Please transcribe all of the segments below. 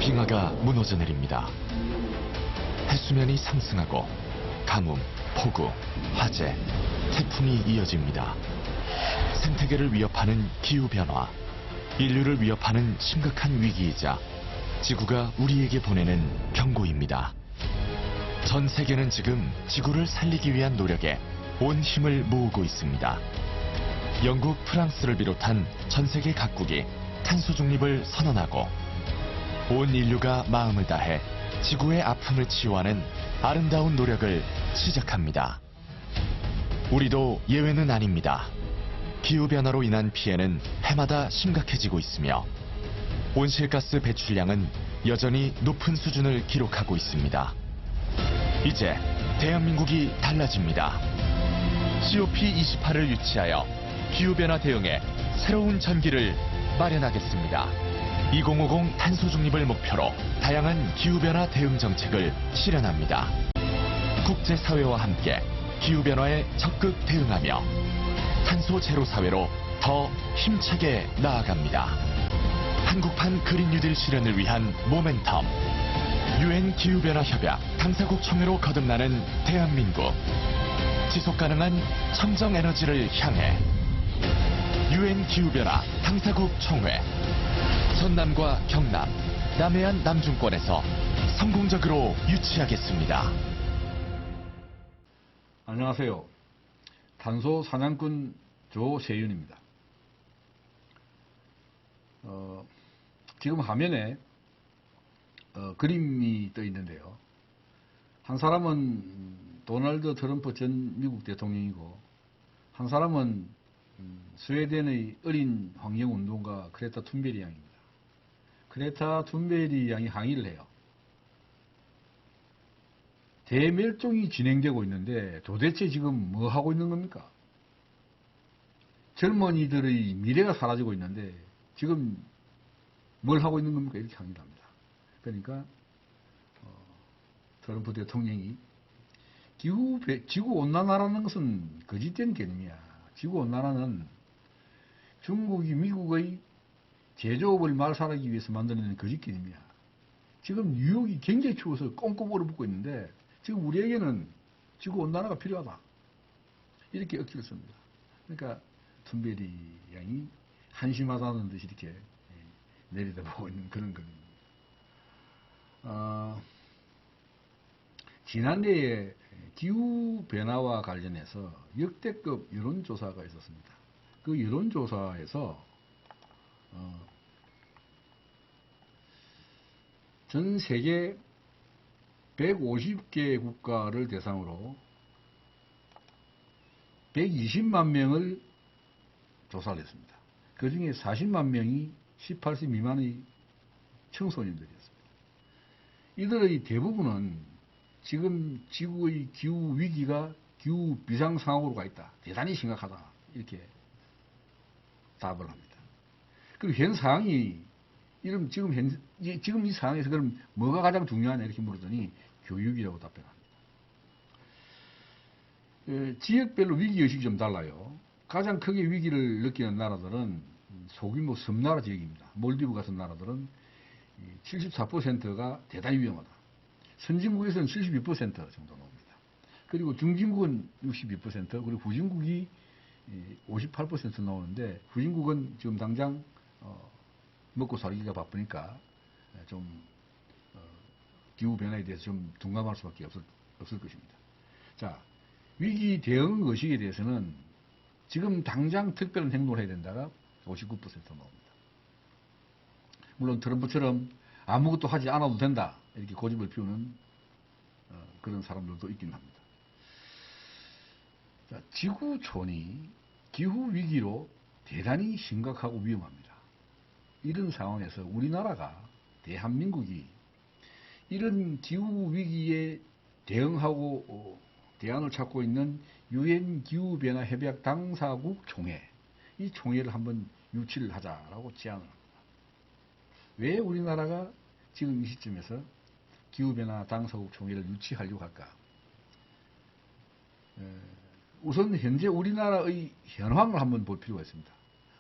빙하가 무너져 내립니다. 해수면이 상승하고 가뭄, 폭우, 화재, 태풍이 이어집니다. 생태계를 위협하는 기후변화, 인류를 위협하는 심각한 위기이자 지구가 우리에게 보내는 경고입니다. 전 세계는 지금 지구를 살리기 위한 노력에 온 힘을 모으고 있습니다. 영국, 프랑스를 비롯한 전 세계 각국이 탄소 중립을 선언하고 온 인류가 마음을 다해 지구의 아픔을 치유하는 아름다운 노력을 시작합니다. 우리도 예외는 아닙니다. 기후변화로 인한 피해는 해마다 심각해지고 있으며 온실가스 배출량은 여전히 높은 수준을 기록하고 있습니다. 이제 대한민국이 달라집니다. COP28을 유치하여 기후변화 대응에 새로운 전기를 마련하겠습니다. 2050 탄소 중립을 목표로 다양한 기후변화 대응 정책을 실현합니다. 국제사회와 함께 기후변화에 적극 대응하며 탄소 제로 사회로 더 힘차게 나아갑니다. 한국판 그린 뉴딜 실현을 위한 모멘텀. UN 기후변화 협약 당사국 총회로 거듭나는 대한민국. 지속가능한 청정 에너지를 향해 UN 기후변화 당사국 총회. 전남과 경남, 남해안 남중권에서 성공적으로 유치하겠습니다. 안녕하세요. 탄소 사냥꾼 조세윤입니다. 지금 화면에 그림이 떠 있는데요. 한 사람은 도널드 트럼프 전 미국 대통령이고, 한 사람은 스웨덴의 어린 환경운동가 그레타 툰베리 양입니다. 그레타 툰베리 양이 항의를 해요. 대멸종이 진행되고 있는데 도대체 지금 뭐 하고 있는 겁니까? 젊은이들의 미래가 사라지고 있는데 지금 뭘 하고 있는 겁니까? 이렇게 항의를 합니다. 그러니까 트럼프 대통령이 지구온난화라는 것은 거짓된 개념이야. 지구온난화는 중국이 미국의 제조업을 말살하기 위해서 만들어낸 거짓 개념이야. 지금 뉴욕이 굉장히 추워서 꽁꽁 얼어붙고 있는데 지금 우리에게는 지구온난화가 필요하다. 이렇게 억지를 씁니다. 그러니까 툰베리 양이 한심하다는 듯이 이렇게 내려다보고 있는 그런 그림입니다. 지난해에 기후변화와 관련해서 역대급 여론조사가 있었습니다. 그 여론조사에서 전 세계 150개 국가를 대상으로 120만 명을 조사를 했습니다. 그 중에 40만 명이 18세 미만의 청소년들이었습니다. 이들의 대부분은 지금 지구의 기후 위기가 기후 비상 상황으로 가 있다. 대단히 심각하다. 이렇게 답을 합니다. 그리고 현 상황이 지금 이 상황에서 그럼 뭐가 가장 중요하냐 이렇게 물었더니 교육이라고 답변합니다. 지역별로 위기의식이 좀 달라요. 가장 크게 위기를 느끼는 나라들은 소규모 섬나라 지역입니다. 몰디브 같은 나라들은 74%가 대단히 위험하다. 선진국에서는 72% 정도 나옵니다. 그리고 중진국은 62%, 그리고 후진국이 58% 나오는데, 후진국은 지금 당장 먹고 살기가 바쁘니까 좀 기후변화에 대해서 좀 둔감할 수밖에 없을 것입니다. 자, 위기 대응 의식에 대해서는 지금 당장 특별한 행동을 해야 된다가 59% 나옵니다. 물론 트럼프처럼 아무것도 하지 않아도 된다 이렇게 고집을 피우는 그런 사람들도 있긴 합니다. 자, 지구촌이 기후위기로 대단히 심각하고 위험합니다. 이런 상황에서 우리나라가, 대한민국이 이런 기후위기에 대응하고 대안을 찾고 있는 UN 기후변화 협약 당사국 총회, 이 총회를 한번 유치를 하자라고 제안을 합니다. 왜 우리나라가 지금 이 시점에서 기후변화 당사국 총회를 유치하려고 할까? 우선 현재 우리나라의 현황을 한번 볼 필요가 있습니다.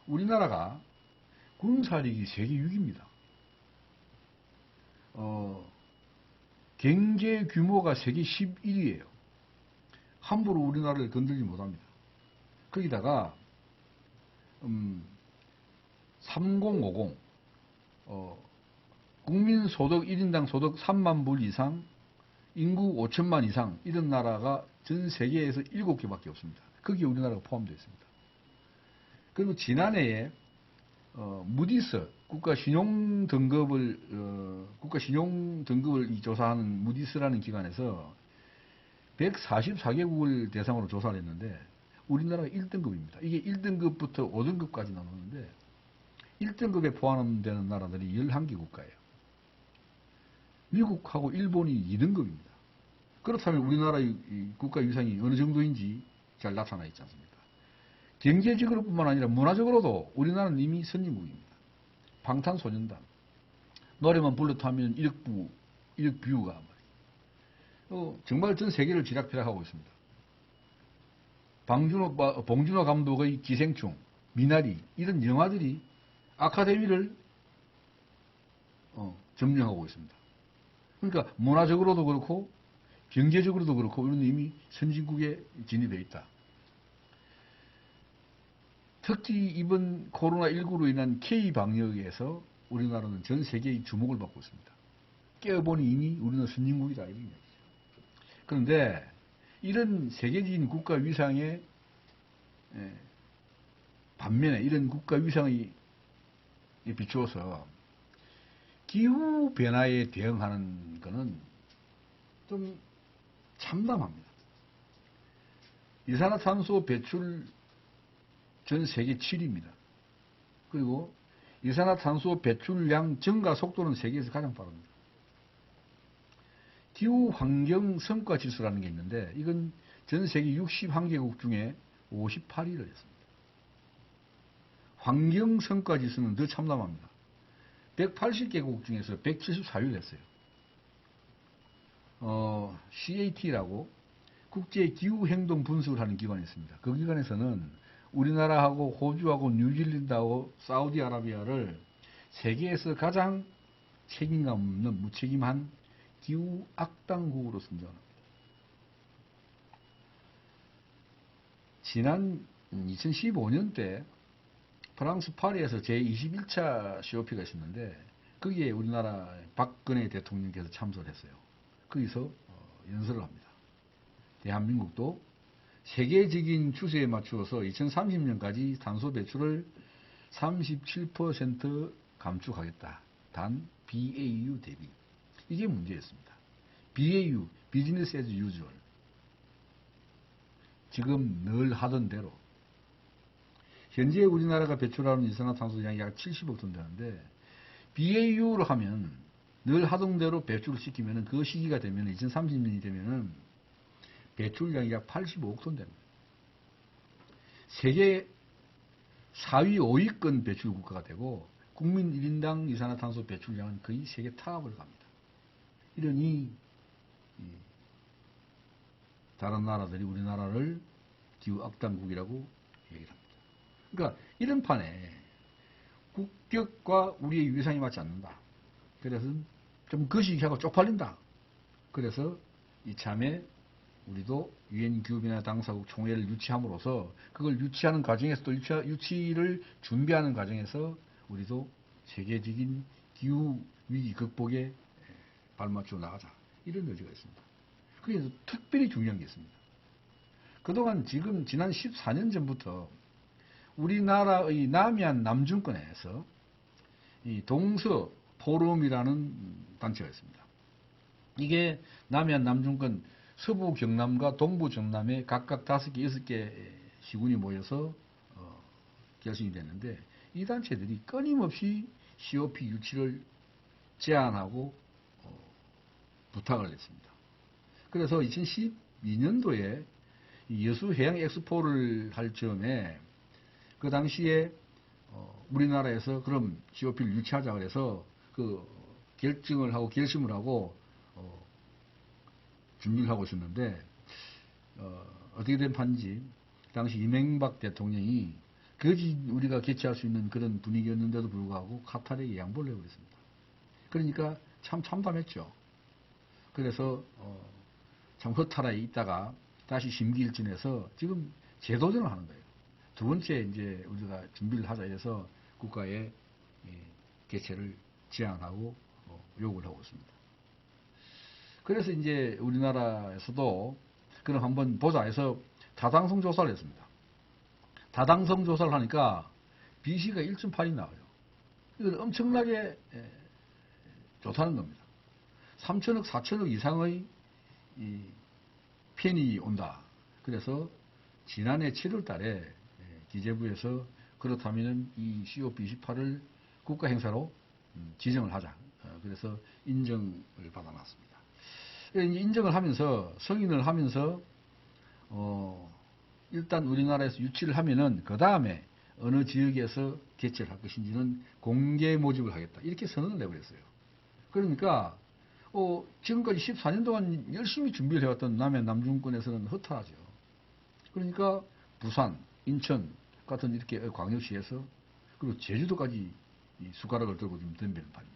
우리나라가 군사력이 세계 6위입니다. 경제 규모가 세계 11위예요. 함부로 우리나라를 건들지 못합니다. 거기다가 3050 국민소득 1인당 소득 3만 불 이상, 인구 5천만 이상 이런 나라가 전 세계에서 7개밖에 없습니다. 거기에 우리나라가 포함되어 있습니다. 그리고 지난해에 무디스 국가신용등급을 조사하는 무디스라는 기관에서 144개국을 대상으로 조사를 했는데 우리나라가 1등급입니다. 이게 1등급부터 5등급까지 나누는데 1등급에 포함되는 나라들이 11개 국가예요. 미국하고 일본이 2등급입니다. 그렇다면 우리나라의 국가 위상이 어느 정도인지 잘 나타나 있지 않습니까? 경제적으로 뿐만 아니라 문화적으로도 우리나라는 이미 선진국입니다. 방탄소년단 노래만 불러타면 1억 뷰가 정말 전 세계를 쥐락펴락하고 있습니다. 봉준호 감독의 기생충, 미나리 이런 영화들이 아카데미를 점령하고 있습니다. 그러니까 문화적으로도 그렇고 경제적으로도 그렇고 우리는 이미 선진국에 진입해 있다. 특히 이번 코로나19로 인한 K-방역에서 우리나라는 전 세계의 주목을 받고 있습니다. 깨어보니 이미 우리는 선진국이다 이런 얘기죠. 그런데 이런 세계적인 국가 위상의 반면에 이런 국가 위상에 비추어서 기후 변화에 대응하는 것은 좀 참담합니다. 이산화탄소 배출 전 세계 7위입니다. 그리고 이산화탄소 배출량 증가 속도는 세계에서 가장 빠릅니다. 기후 환경 성과 지수라는 게 있는데 이건 전 세계 61개국 중에 58위를 했습니다. 환경 성과 지수는 더 참담합니다. 180개국 중에서 174위를 했어요. CAT라고 국제 기후 행동 분석을 하는 기관이 있습니다. 그 기관에서는 우리나라하고 호주하고 뉴질랜드하고 사우디아라비아를 세계에서 가장 책임감 없는 무책임한 기후 악당국으로 선정합니다. 지난 2015년 때 프랑스 파리에서 제21차 COP가 있었는데 거기에 우리나라 박근혜 대통령께서 참석을 했어요. 거기서 연설을 합니다. 대한민국도 세계적인 추세에 맞추어서 2030년까지 탄소 배출을 37% 감축하겠다. 단 BAU 대비. 이게 문제였습니다. BAU, Business as usual. 지금 늘 하던 대로. 현재 우리나라가 배출하는 이산화탄소량이 약 70억 톤 되는데 BAU로 하면 늘 하던 대로 배출을 시키면 그 시기가 되면 2030년이 되면 배출량이 약 85억 톤 됩니다. 세계 4위, 5위권 배출 국가가 되고 국민 1인당 이산화탄소 배출량은 거의 세계 탑을 갑니다. 이러니 다른 나라들이 우리나라를 기후 악당국이라고 얘기를 합니다. 그러니까 이런 판에 국격과 우리의 위상이 맞지 않는다. 그래서 좀 거시기하고 쪽팔린다. 그래서 이참에 우리도 유엔 기후변화 당사국 총회를 유치함으로써 그걸 유치하는 과정에서도 유치를 준비하는 과정에서 우리도 세계적인 기후 위기 극복에 발맞춰 나가자. 이런 의지가 있습니다. 그래서 특별히 중요한 게 있습니다. 그동안 지난 14년 전부터 우리나라의 남해안 남중권에서 이 동서 포럼이라는 단체가 있습니다. 이게 남해안 남중권 서부 경남과 동부 전남에 각각 5개, 6개 시군이 모여서 결성이 됐는데 이 단체들이 끊임없이 COP 유치를 제안하고 부탁을 했습니다. 그래서 2012년도에 여수해양 엑스포를 할 즈음에 그 당시에 우리나라에서 그럼 COP를 유치하자 그래서 그 결정을 하고 결심을 하고 준비를 하고 있었는데 어떻게 된 판인지 당시 이명박 대통령이 거짓 우리가 개최할 수 있는 그런 분위기였는데도 불구하고 카타르에게 양보를 해버렸습니다. 그러니까 참 참담했죠. 그래서 참 허탈하게 있다가 다시 심기일전해서 지금 재도전을 하는 거예요. 두 번째 이제 우리가 준비를 하자 해서 국가에 개최를 제안하고 요구를 하고 있습니다. 그래서 이제 우리나라에서도 그럼 한번 보자 해서 타당성 조사를 했습니다. 타당성 조사를 하니까 BC가 1.8이 나와요. 이건 엄청나게 좋다는 겁니다. 3천억, 4천억 이상의 편이 온다. 그래서 지난해 7월 달에 기재부에서 그렇다면 이 COP28을 국가 행사로 지정을 하자. 그래서 인정을 받아놨습니다. 인정을 하면서 승인을 하면서 일단 우리나라에서 유치를 하면은 그 다음에 어느 지역에서 개최를 할 것인지는 공개 모집을 하겠다. 이렇게 선언을 내버렸어요. 그러니까 지금까지 14년 동안 열심히 준비를 해왔던 남해 남중권에서는 허탈하죠. 그러니까 부산, 인천 같은 이렇게 광역시에서 그리고 제주도까지 이 숟가락을 들고 지금 덤비는 판입니다.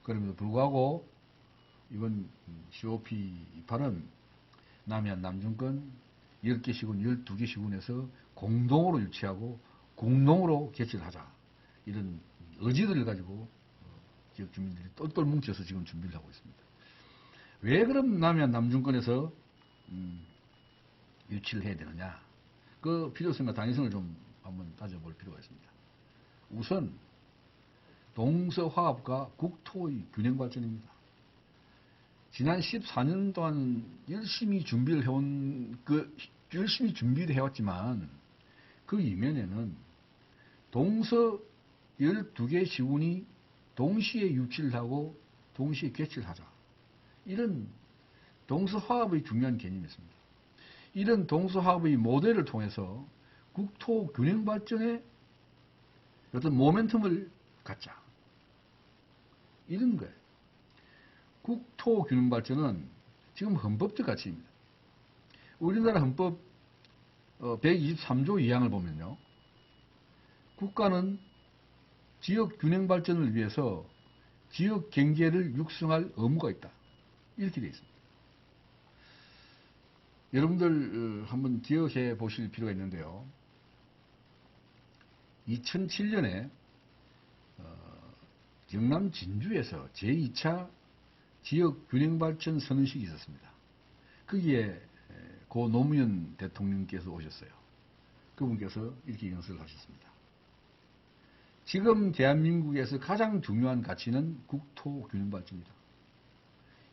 그럼에도 불구하고 이번 COP28은 남해안 남중권 10개 시군, 12개 시군에서 공동으로 유치하고 공동으로 개최를 하자. 이런 의지들을 가지고 지역 주민들이 똘똘 뭉쳐서 지금 준비를 하고 있습니다. 왜 그럼 남해안 남중권에서 유치를 해야 되느냐? 그 필요성과 당위성을 좀 한번 따져볼 필요가 있습니다. 우선 동서화합과 국토의 균형 발전입니다. 지난 14년 동안 열심히 준비를 열심히 준비를 해왔지만 그 이면에는 동서 12개 시군이 동시에 유치를 하고 동시에 개최를 하자. 이런 동서화합의 중요한 개념이 있습니다. 이런 동서화합의 모델을 통해서 국토 균형 발전에 어떤 모멘텀을 갖자. 이런 거예요. 국토 균형 발전은 지금 헌법적 가치입니다. 우리나라 헌법 123조 2항을 보면요. 국가는 지역 균형 발전을 위해서 지역 경제를 육성할 의무가 있다. 이렇게 되어 있습니다. 여러분들 한번 기억해 보실 필요가 있는데요. 2007년에 경남 진주에서 제2차 지역균형발전 선언식이 있었습니다. 거기에 고 노무현 대통령께서 오셨어요. 그분께서 이렇게 연설을 하셨습니다. 지금 대한민국에서 가장 중요한 가치는 국토균형발전이다.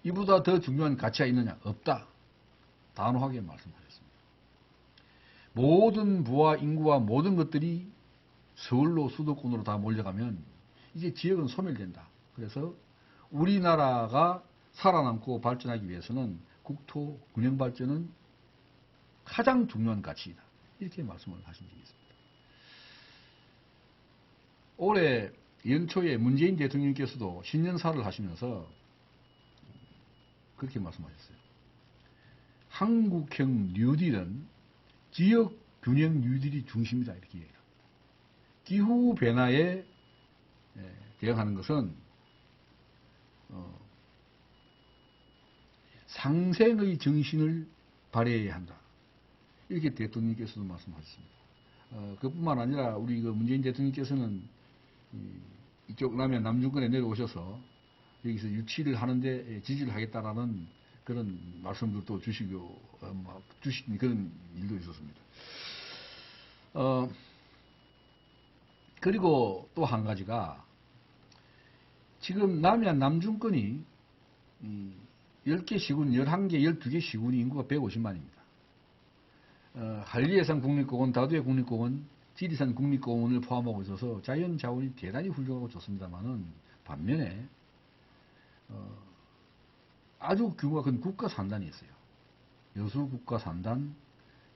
이보다 더 중요한 가치가 있느냐? 없다. 단호하게 말씀하셨습니다. 모든 부와 인구와 모든 것들이 서울로 수도권으로 다 몰려가면 이제 지역은 소멸된다. 그래서 우리나라가 살아남고 발전하기 위해서는 국토 균형 발전은 가장 중요한 가치이다. 이렇게 말씀을 하신 적이 있습니다. 올해 연초에 문재인 대통령께서도 신년사를 하시면서 그렇게 말씀하셨어요. 한국형 뉴딜은 지역 균형 뉴딜이 중심이다. 이렇게 얘기합니다. 기후 변화에 대응하는 것은 상생의 정신을 발휘해야 한다. 이렇게 대통령께서도 말씀하셨습니다. 그뿐만 아니라 우리 문재인 대통령께서는 이쪽 남해 남중권에 내려오셔서 여기서 유치를 하는데 지지를 하겠다라는 그런 말씀들도 주신 그런 일도 있었습니다. 그리고 또 한 가지가 지금 남해안 남중권이 10개 시군, 11개, 12개 시군이 인구가 150만입니다. 한리해상 국립공원, 다두해 국립공원, 지리산 국립공원을 포함하고 있어서 자연 자원이 대단히 훌륭하고 좋습니다만은 반면에 아주 규모가 큰 국가 산단이 있어요. 여수 국가 산단,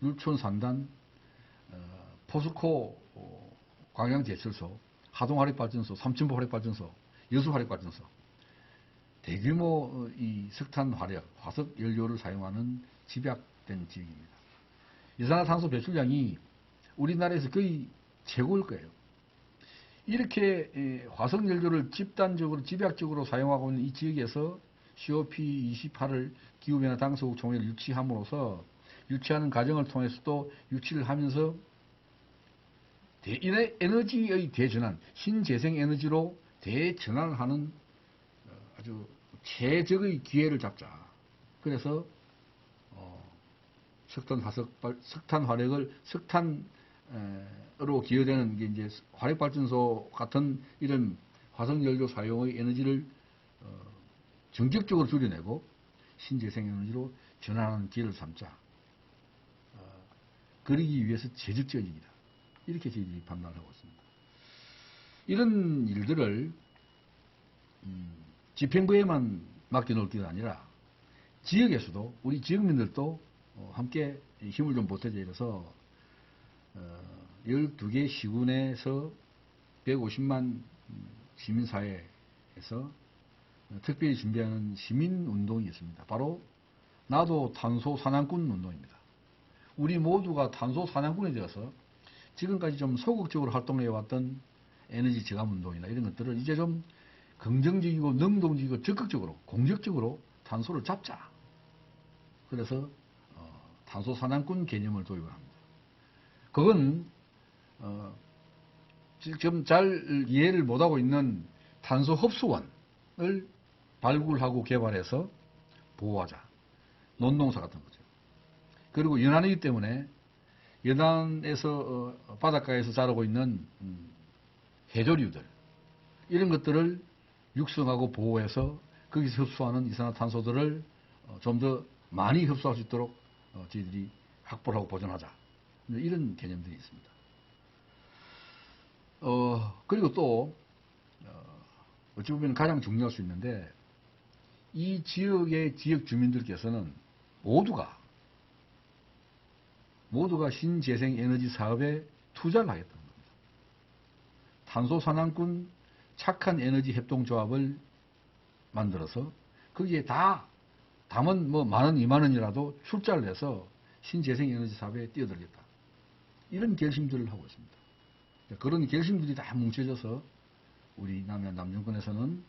율촌 산단, 포스코 광양제철소, 하동화력발전소, 삼천포 화력발전소, 여수 화력발전소, 대규모 이 석탄 화력, 화석 연료를 사용하는 집약된 지역입니다. 이산화탄소 배출량이 우리나라에서 거의 최고일 거예요. 이렇게 화석연료를 집단적으로 집약적으로 사용하고 있는 이 지역에서 COP28을 기후변화 당사국 총회를 유치함으로써 유치하는 과정을 통해서도 유치를 하면서 에너지의 대전환, 신재생 에너지로 대전환을 하는 아주 최적의 기회를 잡자. 그래서 석탄 화력을 석탄으로 기여되는 게 이제 화력발전소 같은 이런 화석연료 사용의 에너지를 전격적으로 줄여내고 신재생 에너지로 전환하는 기회를 삼자. 그러기 위해서 제적적이다. 이렇게 저희들이 판단을 하고 있습니다. 이런 일들을 집행부에만 맡겨놓을 게 아니라 지역에서도 우리 지역민들도 함께 힘을 좀 보태자 이래서 12개 시군에서 150만 시민사회에서 특별히 준비하는 시민운동이 있습니다. 바로 나도 탄소 사냥꾼 운동입니다. 우리 모두가 탄소 사냥꾼이 되어서 지금까지 좀 소극적으로 활동해왔던 에너지 저감 운동이나 이런 것들을 이제 좀 긍정적이고 능동적이고 적극적으로 공격적으로 탄소를 잡자. 그래서 탄소 사냥꾼 개념을 도입을 합니다. 그건 지금 잘 이해를 못하고 있는 탄소 흡수원을 발굴하고 개발해서 보호하자. 논농사 같은 거죠. 그리고 연안이기 때문에 연안에서 바닷가에서 자라고 있는 해조류들 이런 것들을 육성하고 보호해서 거기서 흡수하는 이산화탄소들을 좀 더 많이 흡수할 수 있도록 저희들이 확보를 하고 보존하자. 이런 개념들이 있습니다. 그리고 또 어찌 보면 가장 중요할 수 있는데 이 지역의 지역 주민들께서는 모두가 신재생 에너지 사업에 투자를 하겠다는 겁니다. 탄소 사냥꾼 착한 에너지 협동조합을 만들어서 거기에 다 담은 뭐 10,000원, 20,000원이라도 출자를 해서 신재생 에너지 사업에 뛰어들겠다. 이런 결심들을 하고 있습니다. 그런 결심들이 다 뭉쳐져서 우리 남양 남정권에서는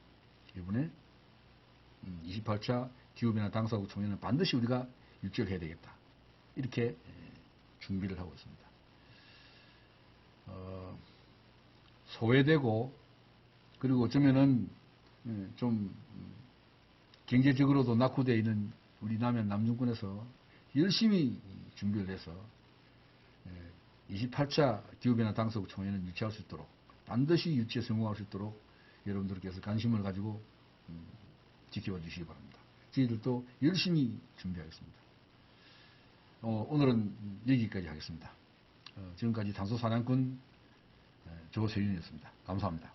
이번에 28차 기후변화 당사국 총회는 반드시 우리가 유치를 해야 되겠다. 이렇게 준비를 하고 있습니다. 소외되고 그리고 어쩌면은 좀 경제적으로도 낙후되어 있는 우리 남양 남중권에서 열심히 준비를 해서 28차 기후변화 당사국 총회는 유치할 수 있도록 반드시 유치에 성공할 수 있도록 여러분들께서 관심을 가지고 지켜봐 주시기 바랍니다. 저희들도 열심히 준비하겠습니다. 오늘은 여기까지 하겠습니다. 지금까지 탄소 사냥꾼 조세윤이었습니다. 감사합니다.